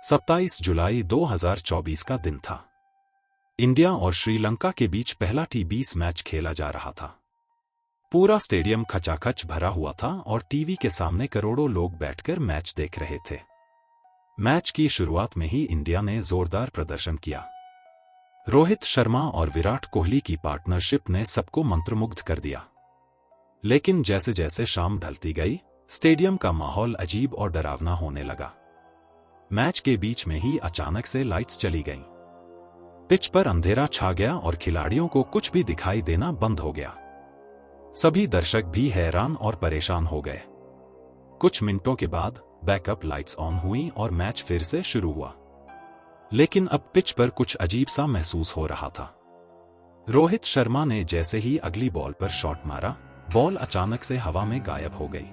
27 जुलाई 2024 का दिन था। इंडिया और श्रीलंका के बीच पहला टी20 मैच खेला जा रहा था। पूरा स्टेडियम खचाखच भरा हुआ था और टीवी के सामने करोड़ों लोग बैठकर मैच देख रहे थे। मैच की शुरुआत में ही इंडिया ने जोरदार प्रदर्शन किया। रोहित शर्मा और विराट कोहली की पार्टनरशिप ने सबको मंत्रमुग्ध कर दिया। लेकिन जैसे जैसे शाम ढलती गई, स्टेडियम का माहौल अजीब और डरावना होने लगा। मैच के बीच में ही अचानक से लाइट्स चली गईं। पिच पर अंधेरा छा गया और खिलाड़ियों को कुछ भी दिखाई देना बंद हो गया। सभी दर्शक भी हैरान और परेशान हो गए। कुछ मिनटों के बाद बैकअप लाइट्स ऑन हुई और मैच फिर से शुरू हुआ। लेकिन अब पिच पर कुछ अजीब सा महसूस हो रहा था। रोहित शर्मा ने जैसे ही अगली बॉल पर शॉट मारा, बॉल अचानक से हवा में गायब हो गई।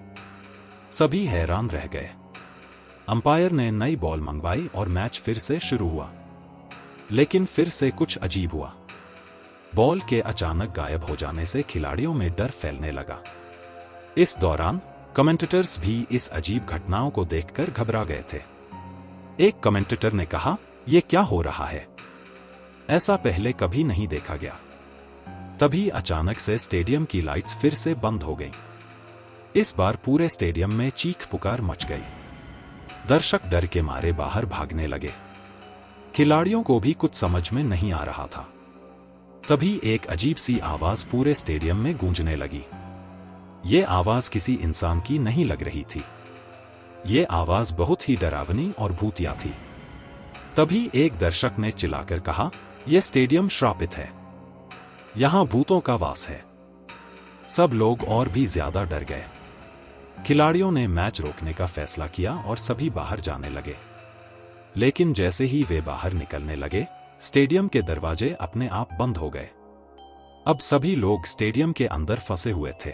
सभी हैरान रह गए। अंपायर ने नई बॉल मंगवाई और मैच फिर से शुरू हुआ। लेकिन फिर से कुछ अजीब हुआ। बॉल के अचानक गायब हो जाने से खिलाड़ियों में डर फैलने लगा। इस दौरान कमेंटेटर्स भी इस अजीब घटनाओं को देखकर घबरा गए थे। एक कमेंटेटर ने कहा, "यह क्या हो रहा है? ऐसा पहले कभी नहीं देखा गया।" तभी अचानक से स्टेडियम की लाइट्स फिर से बंद हो गईं। इस बार पूरे स्टेडियम में चीख पुकार मच गई। दर्शक डर के मारे बाहर भागने लगे। खिलाड़ियों को भी कुछ समझ में नहीं आ रहा था। तभी एक अजीब सी आवाज पूरे स्टेडियम में गूंजने लगी। ये आवाज किसी इंसान की नहीं लग रही थी। ये आवाज बहुत ही डरावनी और भूतिया थी। तभी एक दर्शक ने चिल्लाकर कहा, "यह स्टेडियम श्रापित है। यहां भूतों का वास है।" सब लोग और भी ज्यादा डर गए। खिलाड़ियों ने मैच रोकने का फैसला किया और सभी बाहर जाने लगे। लेकिन जैसे ही वे बाहर निकलने लगे, स्टेडियम के दरवाजे अपने आप बंद हो गए। अब सभी लोग स्टेडियम के अंदर फंसे हुए थे।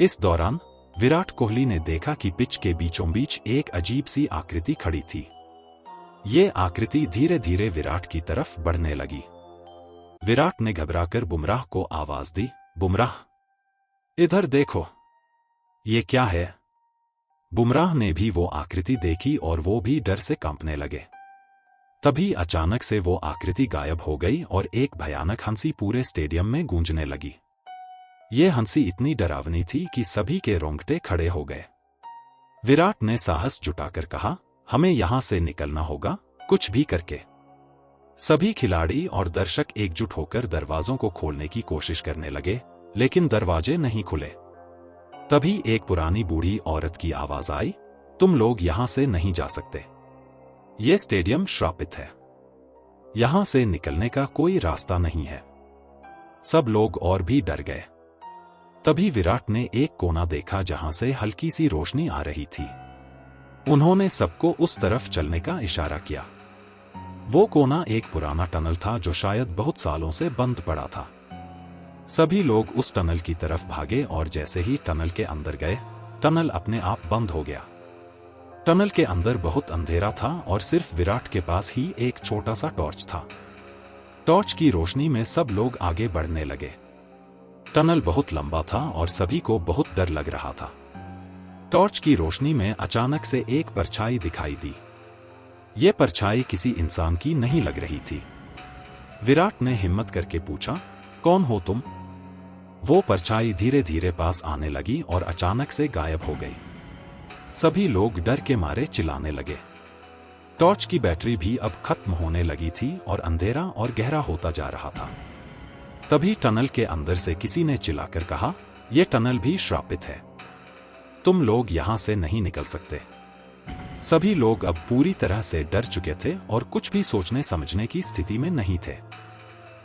इस दौरान विराट कोहली ने देखा कि पिच के बीचों बीच एक अजीब सी आकृति खड़ी थी। ये आकृति धीरे धीरे विराट की तरफ बढ़ने लगी। विराट ने घबराकर बुमराह को आवाज दी, "बुमराह, इधर देखो, ये क्या है?" बुमराह ने भी वो आकृति देखी और वो भी डर से कांपने लगे। तभी अचानक से वो आकृति गायब हो गई और एक भयानक हंसी पूरे स्टेडियम में गूंजने लगी। ये हंसी इतनी डरावनी थी कि सभी के रोंगटे खड़े हो गए। विराट ने साहस जुटाकर कहा, "हमें यहां से निकलना होगा, कुछ भी करके।" सभी खिलाड़ी और दर्शक एकजुट होकर दरवाजों को खोलने की कोशिश करने लगे, लेकिन दरवाजे नहीं खुले। तभी एक पुरानी बूढ़ी औरत की आवाज आई, "तुम लोग यहां से नहीं जा सकते। यह स्टेडियम श्रापित है। यहां से निकलने का कोई रास्ता नहीं है।" सब लोग और भी डर गए। तभी विराट ने एक कोना देखा जहां से हल्की सी रोशनी आ रही थी। उन्होंने सबको उस तरफ चलने का इशारा किया। वो कोना एक पुराना टनल था जो शायद बहुत सालों से बंद पड़ा था। सभी लोग उस टनल की तरफ भागे और जैसे ही टनल के अंदर गए, टनल अपने आप बंद हो गया। टनल के अंदर बहुत अंधेरा था और सिर्फ विराट के पास ही एक छोटा सा टॉर्च था। टॉर्च की रोशनी में सब लोग आगे बढ़ने लगे। टनल बहुत लंबा था और सभी को बहुत डर लग रहा था। टॉर्च की रोशनी में अचानक से एक परछाई दिखाई दी। ये परछाई किसी इंसान की नहीं लग रही थी। विराट ने हिम्मत करके पूछा, "कौन हो तुम?" वो परछाई धीरे धीरे पास आने लगी और अचानक से गायब हो गई। सभी लोग डर के मारे चिल्लाने लगे। टॉर्च की बैटरी भी अब खत्म होने लगी थी और अंधेरा और गहरा होता जा रहा था। तभी टनल के अंदर से किसी ने चिल्लाकर कहा, "यह टनल भी श्रापित है। तुम लोग यहां से नहीं निकल सकते।" सभी लोग अब पूरी तरह से डर चुके थे और कुछ भी सोचने समझने की स्थिति में नहीं थे।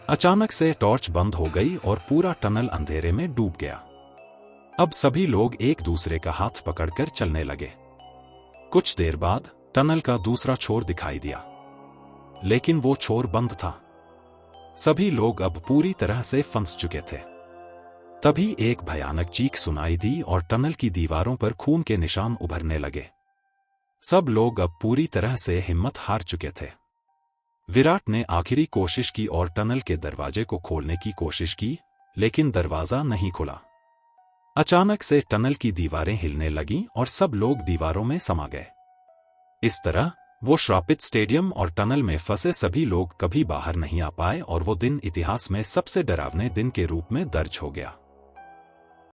अचानक से टॉर्च बंद हो गई और पूरा टनल अंधेरे में डूब गया। अब सभी लोग एक दूसरे का हाथ पकड़कर चलने लगे। कुछ देर बाद टनल का दूसरा छोर दिखाई दिया, लेकिन वो छोर बंद था। सभी लोग अब पूरी तरह से फंस चुके थे। तभी एक भयानक चीख सुनाई दी और टनल की दीवारों पर खून के निशान उभरने लगे। सब लोग अब पूरी तरह से हिम्मत हार चुके थे। विराट ने आखिरी कोशिश की और टनल के दरवाजे को खोलने की कोशिश की, लेकिन दरवाजा नहीं खुला। अचानक से टनल की दीवारें हिलने लगीं और सब लोग दीवारों में समा गए। इस तरह वो श्रापित स्टेडियम और टनल में फंसे सभी लोग कभी बाहर नहीं आ पाए और वो दिन इतिहास में सबसे डरावने दिन के रूप में दर्ज हो गया।